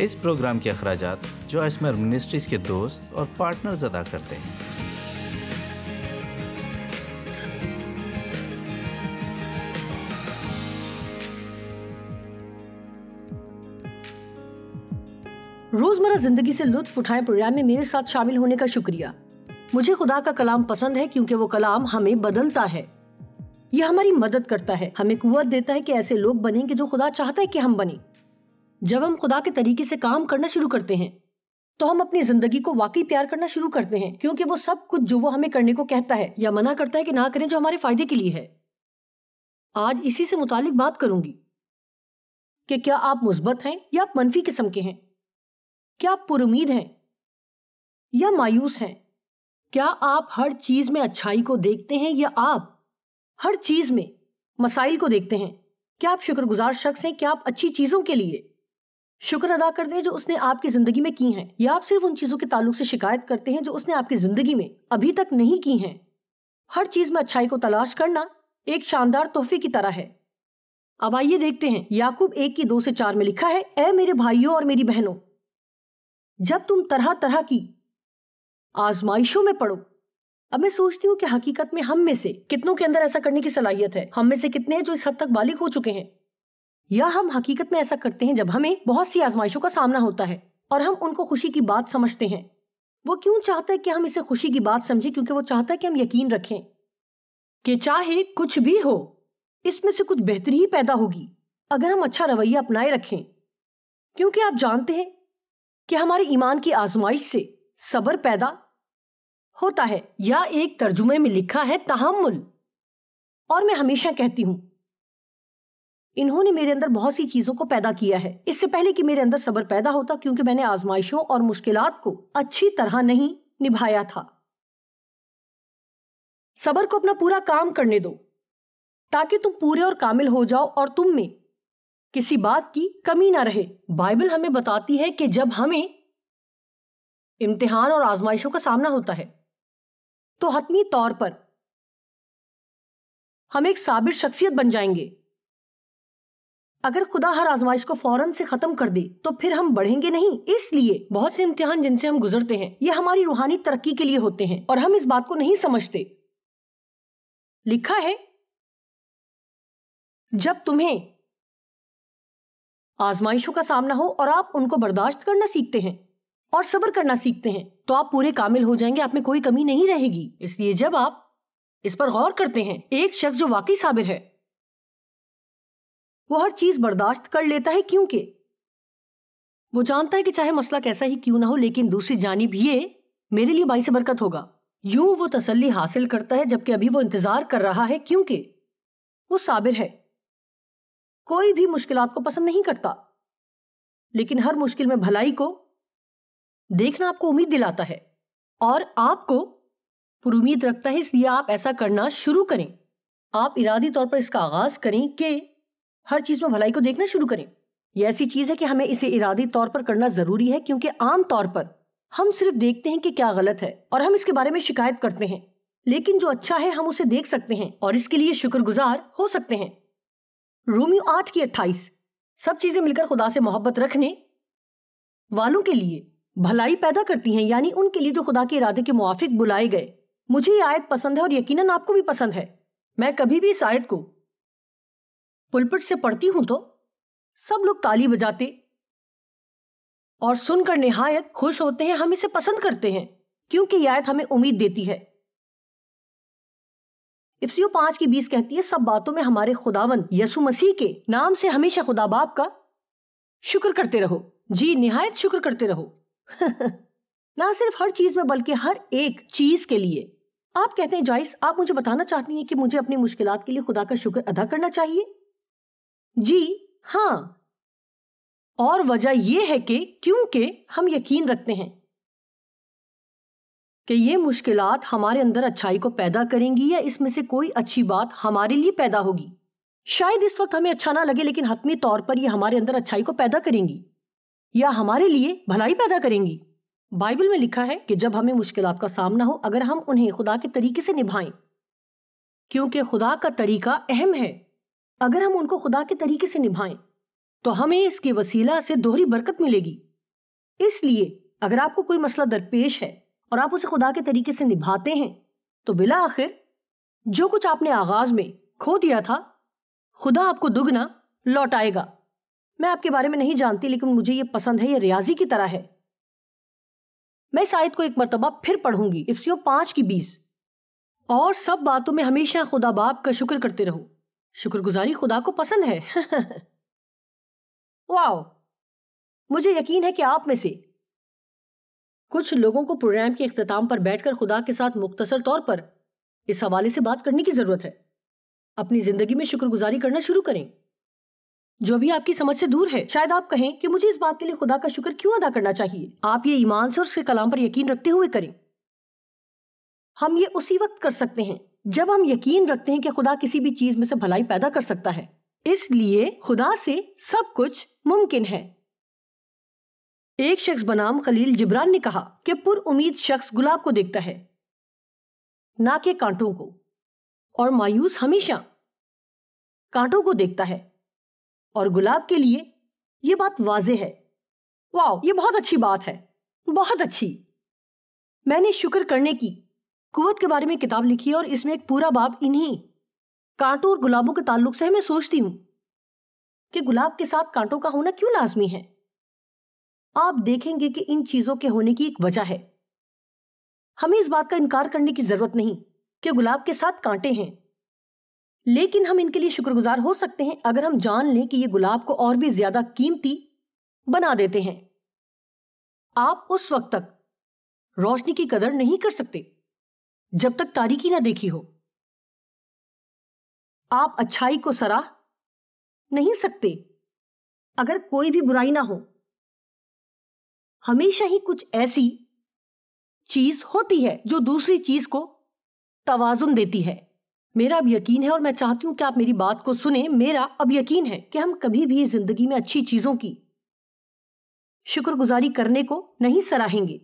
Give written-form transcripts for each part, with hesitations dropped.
اس programme کے اخراجات جو اسمر منسٹریز کے دوست اور پارٹنرز ادا کرتے ہیں۔ روزمرہ زندگی سے لطف اٹھائیں پروگرام میں میرے ساتھ شامل ہونے کا شکریہ۔ مجھے خدا کا کلام پسند ہے کیونکہ وہ کلام ہمیں بدلتا ہے، یہ ہماری مدد کرتا ہے، ہمیں قوت دیتا ہے کہ ایسے لوگ بنیں کہ جو خدا چاہتا ہے کہ ہم بنیں۔ جب ہم خدا کے طریقے سے کام کرنا شروع کرتے ہیں تو ہم اپنی زندگی کو واقعی پیار کرنا شروع کرتے ہیں، کیونکہ وہ سب کچھ جو وہ ہمیں کرنے کو کہتا ہے یا منع کرتا ہے کہ نہ کریں جو ہمارے فائدے کے لیے ہے۔ آج اسی سے متعلق بات کروں گی کہ کیا آپ مثبت ہیں یا آپ منفی قسم کے ہیں؟ کیا آپ پر امید ہیں یا مایوس ہیں؟ کیا آپ ہر چیز میں اچھائی کو دیکھتے ہیں یا آپ ہر چیز میں مسائل کو دیکھتے ہیں؟ کیا آپ شکر گزار شخص ہیں؟ کیا آپ اچھی چیزوں کے لیے شکر ادا کرتے ہیں جو اس نے آپ کی زندگی میں کی ہیں، یا آپ صرف ان چیزوں کے تعلق سے شکایت کرتے ہیں جو اس نے آپ کی زندگی میں ابھی تک نہیں کی ہیں؟ ہر چیز میں اچھائی کو تلاش کرنا ایک شاندار تحفے کی طرح ہے۔ اب آئیے دیکھتے ہیں، یعقوب 1:2-4 میں لکھا ہے، اے میرے بھائیوں اور میری بہنوں، جب تم طرح طرح کی آزمائشوں میں پڑو۔ اب میں سوچتی ہوں کہ حقیقت میں ہم میں سے کتنوں کے اندر ایسا کرنے کی صلاحیت ہے؟ ہم میں سے کتنے ہیں جو اس حد تک بالغ ہو چکے ہیں؟ یا ہم حقیقت میں ایسا کرتے ہیں جب ہمیں بہت سی آزمائشوں کا سامنا ہوتا ہے اور ہم ان کو خوشی کی بات سمجھتے ہیں؟ وہ کیوں چاہتا ہے کہ ہم اسے خوشی کی بات سمجھیں؟ کیونکہ وہ چاہتا ہے کہ ہم یقین رکھیں کہ چاہے کچھ بھی ہو اس میں سے کچھ بہتری ہی پیدا ہوگی اگر ہم اچھا رویہ اپنائے رکھیں، کیونکہ آپ جانتے ہیں کہ ہمارے ایمان کی آزمائش سے صبر پیدا ہوتا ہے، یا ایک ترجمے میں لکھا ہے تحمل۔ اور میں ہمیشہ کہتی ہوں انہوں نے میرے اندر بہت سی چیزوں کو پیدا کیا ہے اس سے پہلے کہ میرے اندر صبر پیدا ہوتا، کیونکہ میں نے آزمائشوں اور مشکلات کو اچھی طرح نہیں نبھایا تھا۔ صبر کو اپنا پورا کام کرنے دو تاکہ تم پورے اور کامل ہو جاؤ اور تم میں کسی بات کی کمی نہ رہے۔ بائبل ہمیں بتاتی ہے کہ جب ہمیں امتحان اور آزمائشوں کا سامنا ہوتا ہے تو حتمی طور پر ہم ایک صابر شخصیت بن جائیں گے۔ اگر خدا ہر آزمائش کو فوراً سے ختم کر دے تو پھر ہم بڑھیں گے نہیں۔ اس لیے بہت سے امتحان جن سے ہم گزرتے ہیں یہ ہماری روحانی ترقی کے لیے ہوتے ہیں اور ہم اس بات کو نہیں سمجھتے۔ لکھا ہے جب تمہیں آزمائشوں کا سامنا ہو اور آپ ان کو برداشت کرنا سیکھتے ہیں اور صبر کرنا سیکھتے ہیں تو آپ پورے کامل ہو جائیں گے، آپ میں کوئی کمی نہیں رہے گی۔ اس لیے جب آپ اس پر غور کرتے ہیں، ایک شخص جو واقعی صابر ہے وہ ہر چیز برداشت کر لیتا ہے، کیونکہ وہ جانتا ہے کہ چاہے مسئلہ کیسا ہی کیوں نہ ہو لیکن دوسری جانب یہ میرے لیے باعث برکت ہوگا۔ یوں وہ تسلی حاصل کرتا ہے جبکہ ابھی وہ انتظار کر رہا ہے، کیونکہ وہ صابر ہے۔ کوئی بھی مشکلات کو پسند نہیں کرتا، لیکن ہر مشکل میں بھلائی کو دیکھنا آپ کو امید دلاتا ہے اور آپ کو پر امید رکھتا ہے۔ اس لیے آپ ایسا کرنا شروع کریں، آپ ارادی طور پر اس کا آغاز کریں کہ ہر چیز میں بھلائی کو دیکھنا شروع کریں۔ یہ ایسی چیز ہے کہ ہمیں اسے ارادی طور پر کرنا ضروری ہے، کیونکہ عام طور پر ہم صرف دیکھتے ہیں کہ کیا غلط ہے اور ہم اس کے بارے میں شکایت کرتے ہیں، لیکن جو اچھا ہے ہم اسے دیکھ سکتے ہیں اور اس کے لیے شکر گزار ہو سکتے ہیں۔ رومیو 8:28 سب چیزیں مل کر خدا سے محبت رکھنے والوں کے لیے بھلائی پیدا کرتی ہیں، یعنی ان کے لیے جو خدا کے ارادے کے موافق بلائے گئے۔ مجھے یہ آیت پسند ہے اور یقیناً آپ کو بھی پسند ہے۔ میں کبھی بھی اس آیت کو پلپٹ سے پڑھتی ہوں تو سب لوگ تالی بجاتے اور سن کر نہایت خوش ہوتے ہیں۔ ہم اسے پسند کرتے ہیں کیونکہ یہ آیت ہمیں امید دیتی ہے۔ افسیوں 5:20 کہتی ہے، سب باتوں میں ہمارے خداوند یسوع مسیح کے نام سے ہمیشہ خدا باپ کا شکر کرتے رہو۔ جی نہایت شکر کرتے رہو نہ صرف ہر چیز میں بلکہ ہر ایک چیز کے لیے۔ آپ کہتے ہیں جوائس آپ مجھے بتانا چاہتی ہیں کہ مجھے اپنی مشکلات کے لیے خدا کا شکر ادا کرنا چاہیے؟ جی ہاں، اور وجہ یہ ہے کہ کیونکہ ہم یقین رکھتے ہیں کہ یہ مشکلات ہمارے اندر اچھائی کو پیدا کریں گی یا اس میں سے کوئی اچھی بات ہمارے لیے پیدا ہوگی۔ شاید اس وقت ہمیں اچھا نہ لگے لیکن حتمی طور پر یہ ہمارے اندر اچھائی کو پیدا کریں گی یا ہمارے لیے بھلائی پیدا کریں گی۔ بائبل میں لکھا ہے کہ جب ہمیں مشکلات کا سامنا ہو اگر ہم انہیں خدا کے طریقے سے نبھائیں، کیونکہ خدا کا طریقہ اہم ہے، اگر ہم ان کو خدا کے طریقے سے نبھائیں تو ہمیں اس کے وسیلہ سے دوہری برکت ملے گی۔ اس لیے اگر آپ کو کوئی مسئلہ درپیش ہے اور آپ اسے خدا کے طریقے سے نبھاتے ہیں تو بالآخر جو کچھ آپ نے آغاز میں کھو دیا تھا خدا آپ کو دگنا لوٹائے گا۔ میں آپ کے بارے میں نہیں جانتی لیکن مجھے یہ پسند ہے، یہ ریاضی کی طرح ہے۔ میں اس آیت کو ایک مرتبہ پھر پڑھوں گی، افسیوں 5:20، اور سب باتوں میں ہمیشہ خدا باپ کا شکر کرتے رہو۔ شکر گزاری خدا کو پسند ہے۔ واو، مجھے یقین ہے کہ آپ میں سے کچھ لوگوں کو پروگرام کے اختتام پر بیٹھ کر خدا کے ساتھ مختصر طور پر اس حوالے سے بات کرنے کی ضرورت ہے۔ اپنی زندگی میں شکر گزاری کرنا شروع کریں جو بھی آپ کی سمجھ سے دور ہے۔ شاید آپ کہیں کہ مجھے اس بات کے لیے خدا کا شکر کیوں ادا کرنا چاہیے؟ آپ یہ ایمان سے اور اس کے کلام پر یقین رکھتے ہوئے کریں۔ ہم یہ اسی وقت کر سکتے ہیں جب ہم یقین رکھتے ہیں کہ خدا کسی بھی چیز میں سے بھلائی پیدا کر سکتا ہے، اس لیے خدا سے سب کچھ ممکن ہے۔ ایک شخص بنام خلیل جبران نے کہا کہ پر امید شخص گلاب کو دیکھتا ہے نہ کہ کانٹوں کو، اور مایوس ہمیشہ کانٹوں کو دیکھتا ہے، اور گلاب کے لیے یہ بات واضح ہے۔ واو، یہ بہت اچھی بات ہے، بہت اچھی۔ میں نے شکر کرنے کی قوت کے بارے میں کتاب لکھی اور اس میں ایک پورا باب انہی کانٹوں اور گلابوں کے تعلق سے ہے۔ میں سوچتی ہوں کہ گلاب کے ساتھ کانٹوں کا ہونا کیوں لازمی ہے۔ آپ دیکھیں گے کہ ان چیزوں کے ہونے کی ایک وجہ ہے۔ ہمیں اس بات کا انکار کرنے کی ضرورت نہیں کہ گلاب کے ساتھ کانٹے ہیں، لیکن ہم ان کے لیے شکر گزار ہو سکتے ہیں اگر ہم جان لیں کہ یہ گلاب کو اور بھی زیادہ قیمتی بنا دیتے ہیں۔ آپ اس وقت تک روشنی کی قدر نہیں کر سکتے جب تک تاریکی نہ دیکھی ہو۔ آپ اچھائی کو سراہ نہیں سکتے اگر کوئی بھی برائی نہ ہو۔ ہمیشہ ہی کچھ ایسی چیز ہوتی ہے جو دوسری چیز کو توازن دیتی ہے۔ میرا اب یقین ہے، اور میں چاہتی ہوں کہ آپ میری بات کو سنیں، میرا اب یقین ہے کہ ہم کبھی بھی زندگی میں اچھی چیزوں کی شکر گزاری کرنے کو نہیں سراہیں گے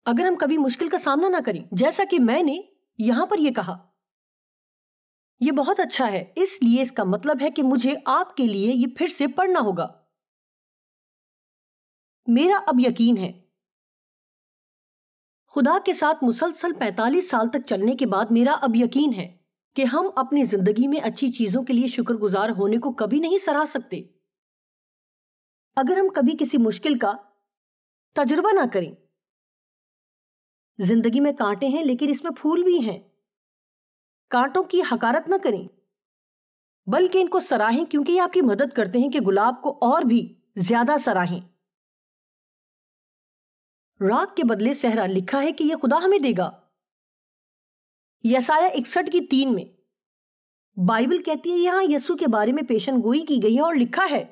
اگر ہم کبھی مشکل کا سامنا نہ کریں۔ جیسا کہ میں نے یہاں پر یہ کہا، یہ بہت اچھا ہے، اس لیے اس کا مطلب ہے کہ مجھے آپ کے لیے یہ پھر سے پڑھنا ہوگا۔ میرا اب یقین ہے خدا کے ساتھ مسلسل 45 سال تک چلنے کے بعد، میرا اب یقین ہے کہ ہم اپنی زندگی میں اچھی چیزوں کے لیے شکر گزار ہونے کو کبھی نہیں سراہ سکتے اگر ہم کبھی کسی مشکل کا تجربہ نہ کریں۔ زندگی میں کانٹے ہیں لیکن اس میں پھول بھی ہیں۔ کانٹوں کی حقارت نہ کریں بلکہ ان کو سراہیں، کیونکہ یہ آپ کی مدد کرتے ہیں کہ گلاب کو اور بھی زیادہ سراہیں۔ راکھ کے بدلے صحرا لکھا ہے کہ یہ خدا ہمیں دے گا۔ یسایہ 61:3 میں بائبل کہتی ہے، یہاں یسوع کے بارے میں پیشن گوئی کی گئی ہے اور لکھا ہے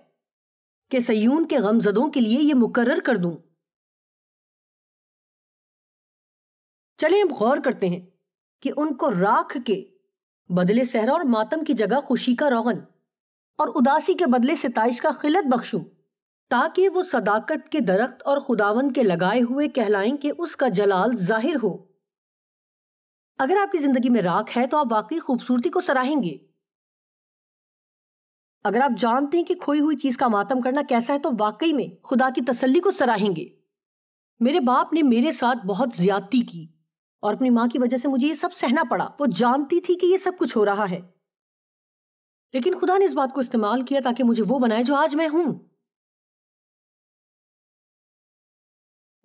کہ صیون کے غمزدوں کے لیے یہ مقرر کر دوں۔ چلیں اب غور کرتے ہیں کہ ان کو راکھ کے بدلے صحرا اور ماتم کی جگہ خوشی کا روغن اور اداسی کے بدلے ستائش کا خلت بخشوں، تاکہ وہ صداقت کے درخت اور خداوند کے لگائے ہوئے کہلائیں کہ اس کا جلال ظاہر ہو۔ اگر آپ کی زندگی میں راکھ ہے تو آپ واقعی خوبصورتی کو سراہیں گے۔ اگر آپ جانتے ہیں کہ کھوئی ہوئی چیز کا ماتم کرنا کیسا ہے تو واقعی میں خدا کی تسلی کو سراہیں گے۔ میرے باپ نے میرے ساتھ بہت زیادتی کی اور اپنی ماں کی وجہ سے مجھے یہ سب سہنا پڑا۔ وہ جانتی تھی کہ یہ سب کچھ ہو رہا ہے، لیکن خدا نے اس بات کو استعمال کیا تاکہ مجھے وہ بنائے جو آج میں ہوں۔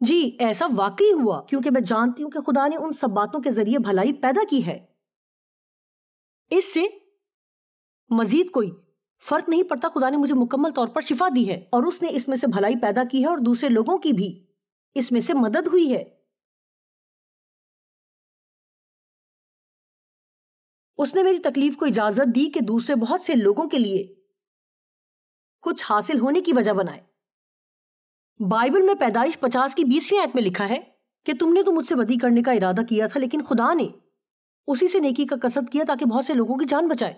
جی، ایسا واقعی ہوا کیونکہ میں جانتی ہوں کہ خدا نے ان سب باتوں کے ذریعے بھلائی پیدا کی ہے۔ اس سے مزید کوئی فرق نہیں پڑتا۔ خدا نے مجھے مکمل طور پر شفا دی ہے اور اس نے اس میں سے بھلائی پیدا کی ہے اور دوسرے لوگوں کی بھی اس میں سے مدد ہوئی ہے۔ اس نے میری تکلیف کو اجازت دی کہ دوسرے بہت سے لوگوں کے لیے کچھ حاصل ہونے کی وجہ بنائے۔ بائبل میں پیدائش 50:20 آیت میں لکھا ہے کہ تم نے تو مجھ سے بدی کرنے کا ارادہ کیا تھا، لیکن خدا نے اسی سے نیکی کا قصد کیا تاکہ بہت سے لوگوں کی جان بچائے۔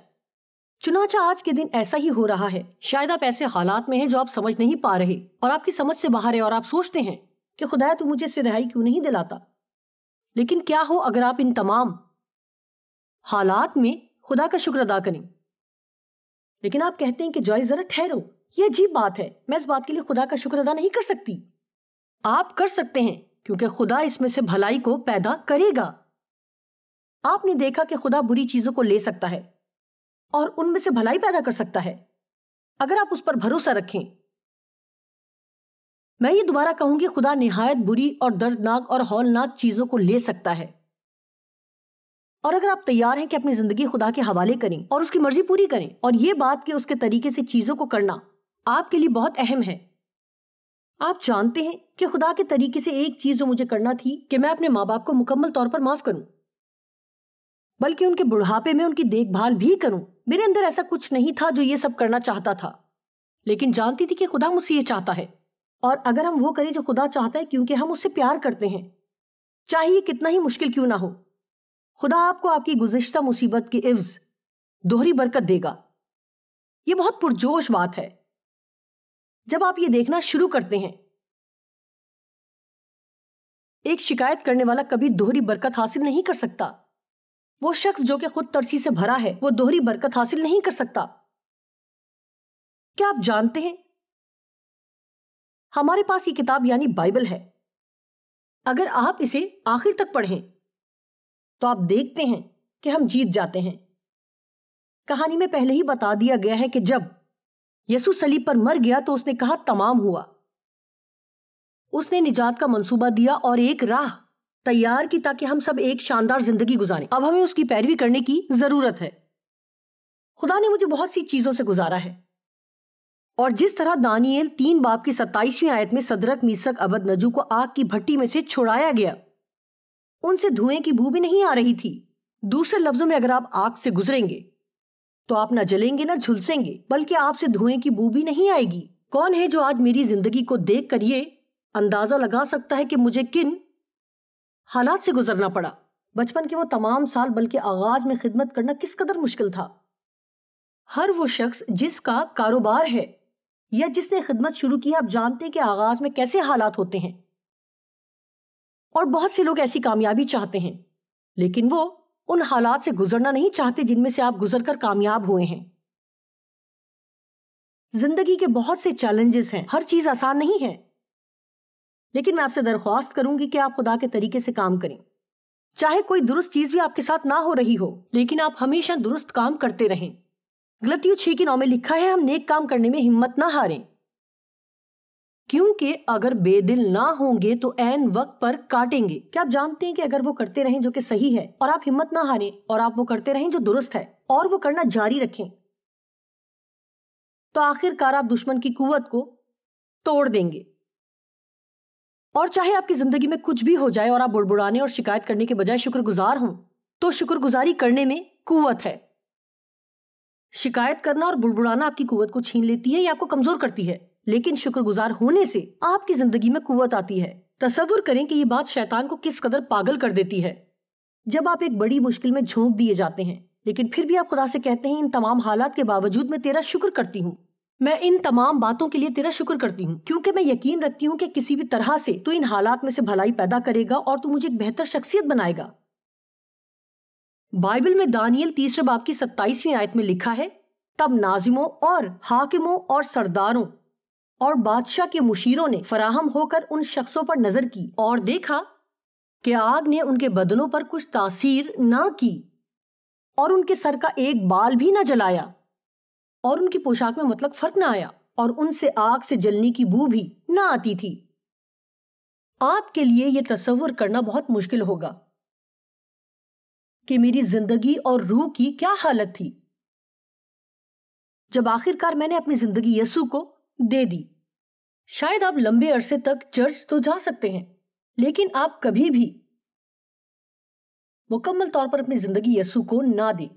چنانچہ آج کے دن ایسا ہی ہو رہا ہے۔ شاید آپ ایسے حالات میں ہیں جو آپ سمجھ نہیں پا رہے اور آپ کی سمجھ سے باہر ہے، اور آپ سوچتے ہیں کہ خدایا تو مجھے اس سے رہائی کیوں نہیں دلاتا۔ لیکن کیا ہو اگر آپ ان تمام حالات میں خدا کا شکر ادا کریں؟ لیکن آپ کہتے ہیں کہ جوائس ذرا ٹھہرو، یہ عجیب بات ہے، میں اس بات کے لیے خدا کا شکر ادا نہیں کر سکتی۔ آپ کر سکتے ہیں کیونکہ خدا اس میں سے بھلائی کو پیدا کرے گا۔ آپ نے دیکھا کہ خدا بری چیزوں کو لے سکتا ہے اور ان میں سے بھلائی پیدا کر سکتا ہے اگر آپ اس پر بھروسہ رکھیں۔ میں یہ دوبارہ کہوں گی، خدا نہایت بری اور دردناک اور ہولناک چیزوں کو لے سکتا ہے، اور اگر آپ تیار ہیں کہ اپنی زندگی خدا کے حوالے کریں اور اس کی مرضی پوری کریں، اور یہ بات کہ اس کے طریقے سے چیزوں کو کرنا آپ کے لیے بہت اہم ہے۔ آپ جانتے ہیں کہ خدا کے طریقے سے ایک چیز جو مجھے کرنا تھی کہ میں اپنے ماں باپ کو مکمل طور پر معاف کروں، بلکہ ان کے بڑھاپے میں ان کی دیکھ بھال بھی کروں۔ میرے اندر ایسا کچھ نہیں تھا جو یہ سب کرنا چاہتا تھا، لیکن جانتی تھی کہ خدا مجھ سے یہ چاہتا ہے، اور اگر ہم وہ کریں جو خدا چاہتا ہے کیونکہ ہم اس سے پیار کرتے ہیں، چاہے یہ کتنا ہی مشکل کیوں نہ ہو، خدا آپ کو آپ کی گزشتہ مصیبت کے عوض دوہری برکت دے گا۔ یہ بہت پرجوش بات ہے جب آپ یہ دیکھنا شروع کرتے ہیں۔ ایک شکایت کرنے والا کبھی دوہری برکت حاصل نہیں کر سکتا۔ وہ شخص جو کہ خود ترسی سے بھرا ہے وہ دوہری برکت حاصل نہیں کر سکتا۔ کیا آپ جانتے ہیں ہمارے پاس یہ کتاب یعنی بائبل ہے، اگر آپ اسے آخر تک پڑھیں تو آپ دیکھتے ہیں کہ ہم جیت جاتے ہیں۔ کہانی میں پہلے ہی بتا دیا گیا ہے کہ جب یسوع صلیب پر مر گیا تو اس نے کہا تمام ہوا۔ اس نے نجات کا منصوبہ دیا اور ایک راہ تیار کی تاکہ ہم سب ایک شاندار زندگی گزاریں۔ اب ہمیں اس کی پیروی کرنے کی ضرورت ہے۔ خدا نے مجھے بہت سی چیزوں سے گزارا ہے، اور جس طرح دانیل 3 باب کی 27ویں آیت میں صدرک میثک ابد نجو کو آگ کی بھٹی میں سے چھڑایا گیا، ان سے دھوئیں کی بو بھی نہیں آ رہی تھی۔ دوسرے لفظوں میں اگر آپ آگ سے گزریں گے تو آپ نہ جلیں گے نہ جھلسیں گے، بلکہ آپ سے دھوئیں کی بو بھی نہیں آئے گی۔ کون ہے جو آج میری زندگی کو دیکھ کر یہ اندازہ لگا سکتا ہے کہ مجھے کن حالات سے گزرنا پڑا؟ بچپن کے وہ تمام سال بلکہ آغاز میں خدمت کرنا کس قدر مشکل تھا۔ ہر وہ شخص جس کا کاروبار ہے یا جس نے خدمت شروع کی، آپ جانتے ہیں کہ آغاز میں کیسے حالات ہوتے ہیں، اور بہت سے لوگ ایسی کامیابی چاہتے ہیں لیکن وہ ان حالات سے گزرنا نہیں چاہتے جن میں سے آپ گزر کر کامیاب ہوئے ہیں۔ زندگی کے بہت سے چیلنجز ہیں، ہر چیز آسان نہیں ہے، لیکن میں آپ سے درخواست کروں گی کہ آپ خدا کے طریقے سے کام کریں۔ چاہے کوئی درست چیز بھی آپ کے ساتھ نہ ہو رہی ہو، لیکن آپ ہمیشہ درست کام کرتے رہیں۔ غلطیوں 6:9 میں لکھا ہے، ہم نیک کام کرنے میں ہمت نہ ہاریں، کیونکہ اگر بے دل نہ ہوں گے تو عین وقت پر کاٹیں گے۔ کیا آپ جانتے ہیں کہ اگر وہ کرتے رہیں جو کہ صحیح ہے، اور آپ ہمت نہ ہاریں اور آپ وہ کرتے رہیں جو درست ہے اور وہ کرنا جاری رکھیں، تو آخر کار آپ دشمن کی قوت کو توڑ دیں گے۔ اور چاہے آپ کی زندگی میں کچھ بھی ہو جائے اور آپ بڑبڑانے اور شکایت کرنے کے بجائے شکر گزار ہوں، تو شکر گزاری کرنے میں قوت ہے۔ شکایت کرنا اور بڑبڑانا آپ کی قوت کو چھین لیتی ہے یا آپ کو کمزور کرتی ہے، لیکن شکر گزار ہونے سے آپ کی زندگی میں قوت آتی ہے۔ تصور کریں کہ یہ بات شیطان کو کس قدر پاگل کر دیتی ہے جب آپ ایک بڑی مشکل میں جھونک دیے جاتے ہیں، لیکن پھر بھی آپ خدا سے کہتے ہیں ان تمام حالات کے باوجود میں تیرا شکر کرتی ہوں، میں ان تمام باتوں کے لیے تیرا شکر کرتی ہوں، کیونکہ میں یقین رکھتی ہوں کہ کسی بھی طرح سے تو ان حالات میں سے بھلائی پیدا کرے گا اور تو مجھے ایک بہتر شخصیت بنائے گا۔ بائبل میں دانیل 3 باب کی 27ویں آیت میں لکھا ہے، تب ناظموں اور حاکموں اور سرداروں اور بادشاہ کے مشیروں نے فراہم ہو کر ان شخصوں پر نظر کی اور دیکھا کہ آگ نے ان کے بدنوں پر کچھ تاثیر نہ کی اور ان کے سر کا ایک بال بھی نہ جلایا اور ان کی پوشاک میں مطلق فرق نہ آیا اور ان سے آگ سے جلنے کی بو بھی نہ آتی تھی۔ آپ کے لیے یہ تصور کرنا بہت مشکل ہوگا کہ میری زندگی اور روح کی کیا حالت تھی جب آخر کار میں نے اپنی زندگی یسوع کو دے دی۔ شاید آپ لمبے عرصے تک چرچ تو جا سکتے ہیں، لیکن آپ کبھی بھی مکمل طور پر اپنی زندگی یسوع کو نہ دیں۔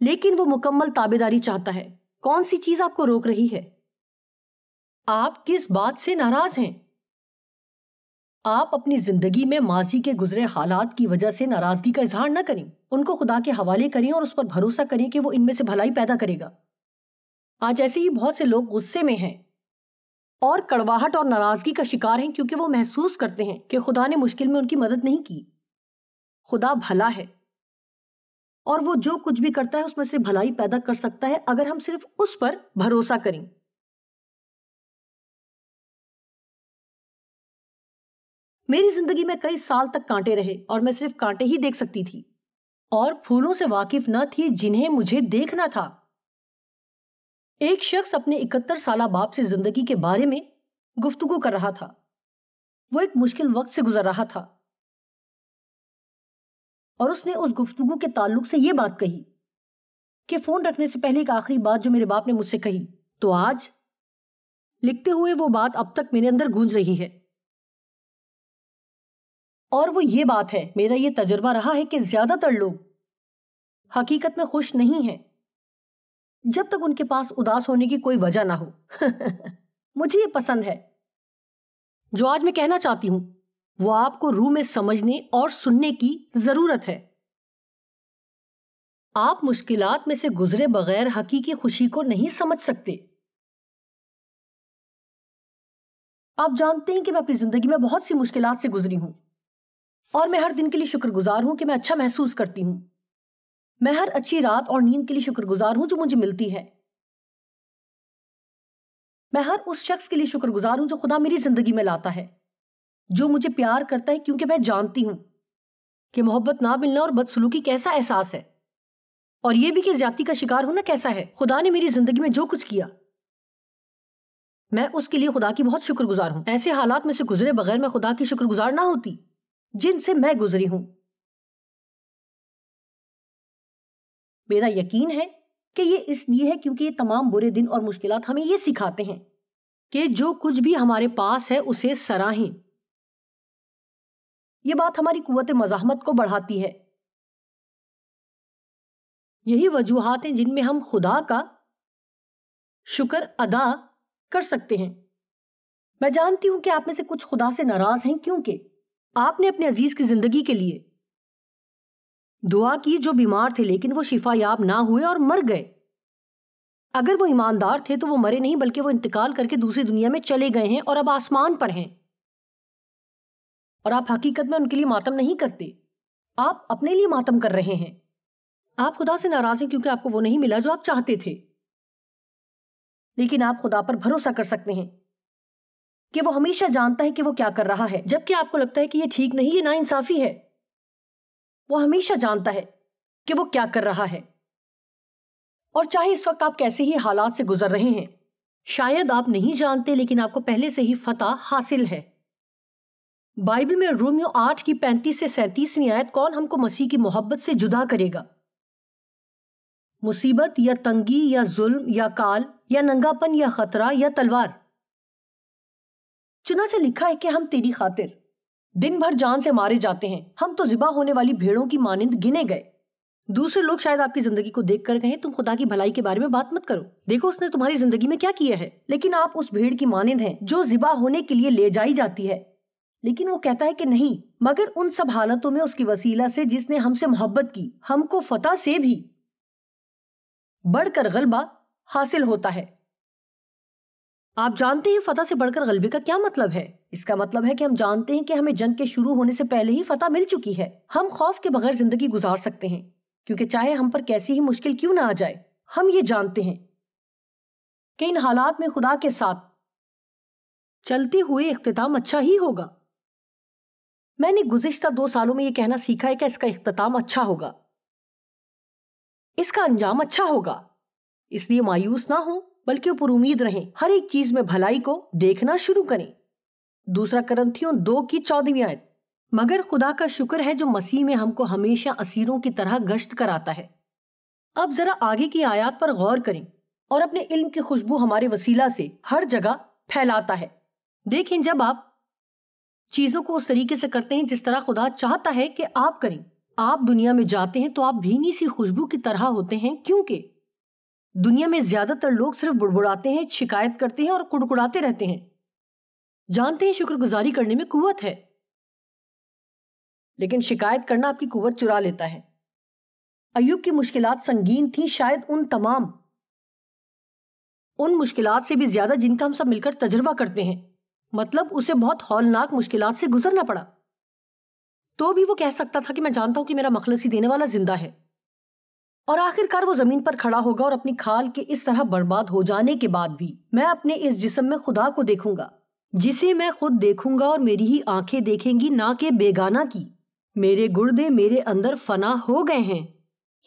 لیکن وہ مکمل تابعداری چاہتا ہے۔ کون سی چیز آپ کو روک رہی ہے؟ آپ کس بات سے ناراض ہیں؟ آپ اپنی زندگی میں ماضی کے گزرے حالات کی وجہ سے ناراضگی کا اظہار نہ کریں، ان کو خدا کے حوالے کریں اور اس پر بھروسہ کریں کہ وہ ان میں سے بھلائی پیدا کرے گا۔ آج ایسے ہی بہت سے لوگ غصے میں ہیں اور کڑواہٹ اور ناراضگی کا شکار ہیں کیونکہ وہ محسوس کرتے ہیں کہ خدا نے مشکل میں ان کی مدد نہیں کی۔ خدا بھلا ہے اور وہ جو کچھ بھی کرتا ہے اس میں سے بھلائی پیدا کر سکتا ہے اگر ہم صرف اس پر بھروسہ کریں۔ میری زندگی میں کئی سال تک کانٹے رہے اور میں صرف کانٹے ہی دیکھ سکتی تھی اور پھولوں سے واقف نہ تھی جنہیں مجھے دیکھنا تھا۔ ایک شخص اپنے 71 سالہ باپ سے زندگی کے بارے میں گفتگو کر رہا تھا۔ وہ ایک مشکل وقت سے گزر رہا تھا اور اس نے اس گفتگو کے تعلق سے یہ بات کہی کہ فون رکھنے سے پہلے ایک آخری بات جو میرے باپ نے مجھ سے کہی، تو آج لکھتے ہوئے وہ بات اب تک میرے اندر گونج رہی ہے، اور وہ یہ بات ہے، میرا یہ تجربہ رہا ہے کہ زیادہ تر لوگ حقیقت میں خوش نہیں ہیں جب تک ان کے پاس اداس ہونے کی کوئی وجہ نہ ہو۔ مجھے یہ پسند ہے۔ جو آج میں کہنا چاہتی ہوں وہ آپ کو روح میں سمجھنے اور سننے کی ضرورت ہے۔ آپ مشکلات میں سے گزرے بغیر حقیقی خوشی کو نہیں سمجھ سکتے۔ آپ جانتے ہیں کہ میں اپنی زندگی میں بہت سی مشکلات سے گزری ہوں اور میں ہر دن کے لیے شکر گزار ہوں کہ میں اچھا محسوس کرتی ہوں۔ میں ہر اچھی رات اور نیند کے لیے شکر گزار ہوں جو مجھے ملتی ہے۔ میں ہر اس شخص کے لیے شکر گزار ہوں جو خدا میری زندگی میں لاتا ہے، جو مجھے پیار کرتا ہے، کیونکہ میں جانتی ہوں کہ محبت نہ ملنا اور بدسلوکی کیسا احساس ہے، اور یہ بھی کہ زیادتی کا شکار ہونا کیسا ہے۔ خدا نے میری زندگی میں جو کچھ کیا، میں اس کے لیے خدا کی بہت شکر گزار ہوں۔ ایسے حالات میں سے گزرے بغیر میں خدا کی شکر گزار نہ ہوتی جن سے میں گزری ہوں۔ میرا یقین ہے کہ یہ اس لیے ہے کیونکہ یہ تمام برے دن اور مشکلات ہمیں یہ سکھاتے ہیں کہ جو کچھ بھی ہمارے پاس ہے اسے سراہیں۔ یہ بات ہماری قوت مزاحمت کو بڑھاتی ہے۔ یہی وجوہات ہیں جن میں ہم خدا کا شکر ادا کر سکتے ہیں۔ میں جانتی ہوں کہ آپ میں سے کچھ خدا سے ناراض ہیں کیونکہ آپ نے اپنے عزیز کی زندگی کے لیے دعا کی جو بیمار تھے لیکن وہ شفا یاب نہ ہوئے اور مر گئے۔ اگر وہ ایماندار تھے تو وہ مرے نہیں بلکہ وہ انتقال کر کے دوسری دنیا میں چلے گئے ہیں اور اب آسمان پر ہیں، اور آپ حقیقت میں ان کے لیے ماتم نہیں کرتے، آپ اپنے لیے ماتم کر رہے ہیں۔ آپ خدا سے ناراض ہیں کیونکہ آپ کو وہ نہیں ملا جو آپ چاہتے تھے، لیکن آپ خدا پر بھروسہ کر سکتے ہیں کہ وہ ہمیشہ جانتا ہے کہ وہ کیا کر رہا ہے، جبکہ آپ کو لگتا ہے کہ یہ ٹھیک نہیں، یہ ناانصافی ہے۔ وہ ہمیشہ جانتا ہے کہ وہ کیا کر رہا ہے، اور چاہے اس وقت آپ کیسے ہی حالات سے گزر رہے ہیں، شاید آپ نہیں جانتے لیکن آپ کو پہلے سے ہی فتح حاصل ہے۔ بائبل میں رومیو 8 کی 35 سے 37ویں آیت، کون ہم کو مسیح کی محبت سے جدا کرے گا؟ مصیبت یا تنگی یا ظلم یا کال یا ننگا پن یا خطرہ یا تلوار؟ چنانچہ لکھا ہے کہ ہم تیری خاطر دن بھر جان سے مارے جاتے ہیں، ہم تو ذبح ہونے والی بھیڑوں کی مانند گنے گئے۔ دوسرے لوگ شاید آپ کی زندگی کو دیکھ کر کہیں تم خدا کی بھلائی کے بارے میں بات مت کرو، دیکھو اس نے تمہاری زندگی میں کیا کیا ہے، لیکن آپ اس بھیڑ کی مانند ہیں جو ذبح ہونے کے لیے لے جائی جاتی ہے۔ لیکن وہ کہتا ہے کہ نہیں، مگر ان سب حالتوں میں اس کی وسیلہ سے جس نے ہم سے محبت کی ہم کو فتح سے بھی بڑھ کر غلبہ حاصل ہوتا ہے۔ آپ جانتے ہیں فتح سے بڑھ کر غلبے کا کیا مطلب ہے؟ اس کا مطلب ہے کہ ہم جانتے ہیں کہ ہمیں جنگ کے شروع ہونے سے پہلے ہی فتح مل چکی ہے۔ ہم خوف کے بغیر زندگی گزار سکتے ہیں کیونکہ چاہے ہم پر کیسی ہی مشکل کیوں نہ آ جائے، ہم یہ جانتے ہیں کہ ان حالات میں خدا کے ساتھ چلتے ہوئے اختتام اچھا ہی ہوگا۔ میں نے گزشتہ 2 سالوں میں یہ کہنا سیکھا ہے کہ اس کا اختتام اچھا ہوگا، اس کا انجام اچھا ہوگا، اس لیے مایوس نہ ہوں بلکہ پر امید رہیں، ہر ایک چیز میں بھلائی کو دیکھنا شروع کریں۔ 2 کرنتھیوں 2 کی 14ویں آیت۔ مگر خدا کا شکر ہے جو مسیح میں ہم کو ہمیشہ اسیروں کی طرح گشت کراتا ہے۔ اب ذرا آگے کی آیات پر غور کریں اور اپنے علم کی خوشبو ہمارے وسیلہ سے ہر جگہ پھیلاتا ہے۔ دیکھیں جب آپ چیزوں کو اس طریقے سے کرتے ہیں جس طرح خدا چاہتا ہے کہ آپ کریں، آپ دنیا میں جاتے ہیں تو آپ بھینی سی خوشبو کی طرح ہوتے ہیں، کیونکہ دنیا میں زیادہ تر لوگ صرف بڑبڑاتے ہیں، شکایت کرتے ہیں اور کڑکڑاتے رہتے ہیں۔ جانتے ہیں شکر گزاری کرنے میں قوت ہے، لیکن شکایت کرنا آپ کی قوت چرا لیتا ہے۔ ایوب کی مشکلات سنگین تھیں، شاید ان تمام ان مشکلات سے بھی زیادہ جن کا ہم سب مل کر تجربہ کرتے ہیں، مطلب اسے بہت ہولناک مشکلات سے گزرنا پڑا، تو بھی وہ کہہ سکتا تھا کہ میں جانتا ہوں کہ میرا مخلصی دینے والا زندہ ہے، اور آخر کار وہ زمین پر کھڑا ہوگا اور اپنی کھال کے اس طرح برباد ہو جانے کے بعد بھی میں اپنے اس جسم میں خدا کو دیکھوں گا۔ جسے میں خود دیکھوں گا اور میری ہی آنکھیں دیکھیں گی، نہ کہ بیگانہ کی۔ میرے گردے میرے اندر فنا ہو گئے ہیں۔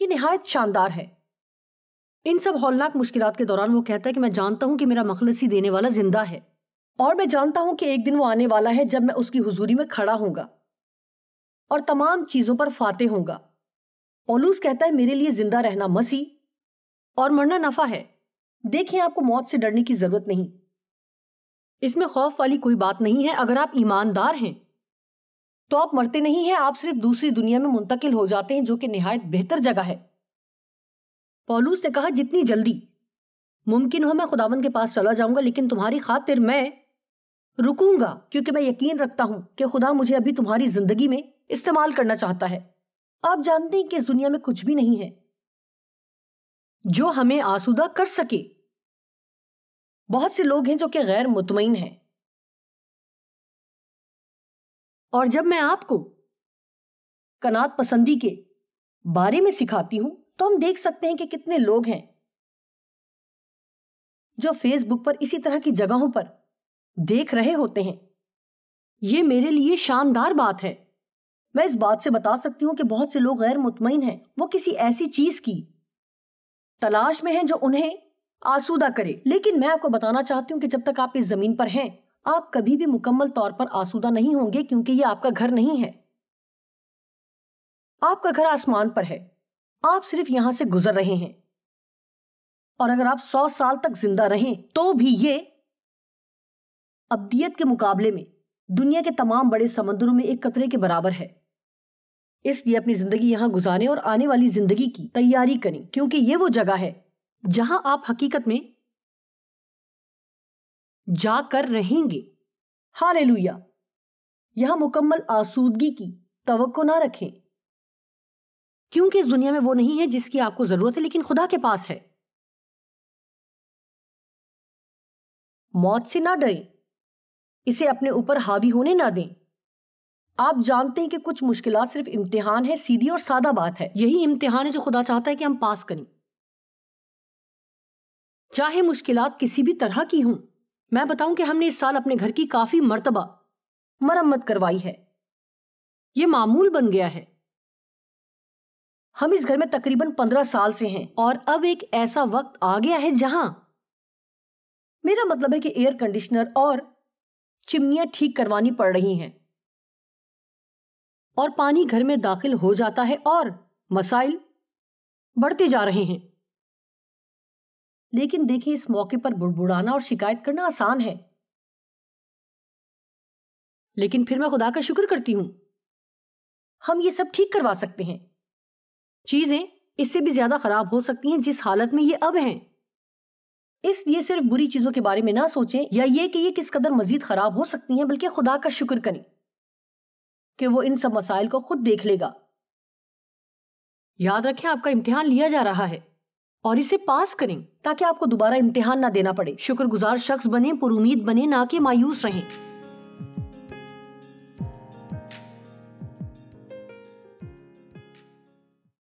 یہ نہایت شاندار ہے۔ ان سب ہولناک مشکلات کے دوران وہ کہتا ہے کہ میں جانتا ہوں کہ میرا مخلصی دینے والا زندہ ہے، اور میں جانتا ہوں کہ ایک دن وہ آنے والا ہے جب میں اس کی حضوری میں کھڑا ہوں گا اور تمام چیزوں پر فاتح ہوں گا۔ پولوس کہتا ہے میرے لیے زندہ رہنا مسیح اور مرنا نفع ہے۔ دیکھیں، آپ کو موت سے ڈرنے کی ضرورت نہیں، اس میں خوف والی کوئی بات نہیں ہے۔ اگر آپ ایماندار ہیں تو آپ مرتے نہیں ہیں، آپ صرف دوسری دنیا میں منتقل ہو جاتے ہیں، جو کہ نہایت بہتر جگہ ہے۔ پولوس نے کہا جتنی جلدی ممکن ہو میں خداوند کے پاس چلا جاؤں گا، لیکن تمہاری خاطر میں رکوں گا، کیونکہ میں یقین رکھتا ہوں کہ خدا مجھے ابھی تمہاری زندگی میں استعمال کرنا چاہتا ہے۔ آپ جانتے ہیں کہ اس دنیا میں کچھ بھی نہیں ہے جو ہمیں آسودہ کر سکے۔ بہت سے لوگ ہیں جو کہ غیر مطمئن ہیں، اور جب میں آپ کو قناعت پسندی کے بارے میں سکھاتی ہوں تو ہم دیکھ سکتے ہیں کہ کتنے لوگ ہیں جو فیس بک پر اسی طرح کی جگہوں پر دیکھ رہے ہوتے ہیں۔ یہ میرے لیے شاندار بات ہے۔ میں اس بات سے بتا سکتی ہوں کہ بہت سے لوگ غیر مطمئن ہیں، وہ کسی ایسی چیز کی تلاش میں ہیں جو انہیں آسودہ کرے، لیکن میں آپ کو بتانا چاہتی ہوں کہ جب تک آپ اس زمین پر ہیں آپ کبھی بھی مکمل طور پر آسودہ نہیں ہوں گے، کیونکہ یہ آپ کا گھر نہیں ہے۔ آپ کا گھر آسمان پر ہے، آپ صرف یہاں سے گزر رہے ہیں، اور اگر آپ 100 سال تک زندہ رہیں تو بھی یہ ابدیت کے مقابلے میں دنیا کے تمام بڑے سمندروں میں ایک قطرے کے برابر ہے۔ اس لیے اپنی زندگی یہاں گزاریں اور آنے والی زندگی کی تیاری کریں، کیونکہ یہ وہ جگہ ہے جہاں آپ حقیقت میں جا کر رہیں گے۔ ہاللیلویہ۔ یہاں مکمل آسودگی کی توقع نہ رکھیں، کیونکہ اس دنیا میں وہ نہیں ہے جس کی آپ کو ضرورت ہے، لیکن خدا کے پاس ہے۔ موت سے نہ ڈریں، اسے اپنے اوپر حاوی ہونے نہ دیں۔ آپ جانتے ہیں کہ کچھ مشکلات صرف امتحان ہے، سیدھی اور سادہ بات ہے۔ یہی امتحان ہے جو خدا چاہتا ہے کہ ہم پاس کریں، چاہے مشکلات کسی بھی طرح کی ہوں۔ میں بتاؤں کہ ہم نے اس سال اپنے گھر کی کافی مرتبہ مرمت کروائی ہے، یہ معمول بن گیا ہے۔ ہم اس گھر میں تقریباً 15 سال سے ہیں، اور اب ایک ایسا وقت آ گیا ہے جہاں میرا مطلب ہے کہ ایئر کنڈیشنر اور چمنیاں ٹھیک کروانی پڑ رہی ہیں، اور پانی گھر میں داخل ہو جاتا ہے، اور مسائل بڑھتے جا رہے ہیں۔ لیکن دیکھیں، اس موقع پر بڑبڑانا اور شکایت کرنا آسان ہے، لیکن پھر میں خدا کا شکر کرتی ہوں ہم یہ سب ٹھیک کروا سکتے ہیں۔ چیزیں اس سے بھی زیادہ خراب ہو سکتی ہیں جس حالت میں یہ اب ہیں۔ اس لیے صرف بری چیزوں کے بارے میں نہ سوچیں یا یہ کہ یہ کس قدر مزید خراب ہو سکتی ہیں، بلکہ خدا کا شکر کریں کہ وہ ان سب مسائل کو خود دیکھ لے گا۔ یاد رکھیں، آپ کا امتحان لیا جا رہا ہے، اور اسے پاس کریں تاکہ آپ کو دوبارہ امتحان نہ دینا پڑے۔ شکر گزار شخص بنیں، پر امید بنیں، نہ کہ مایوس رہیں۔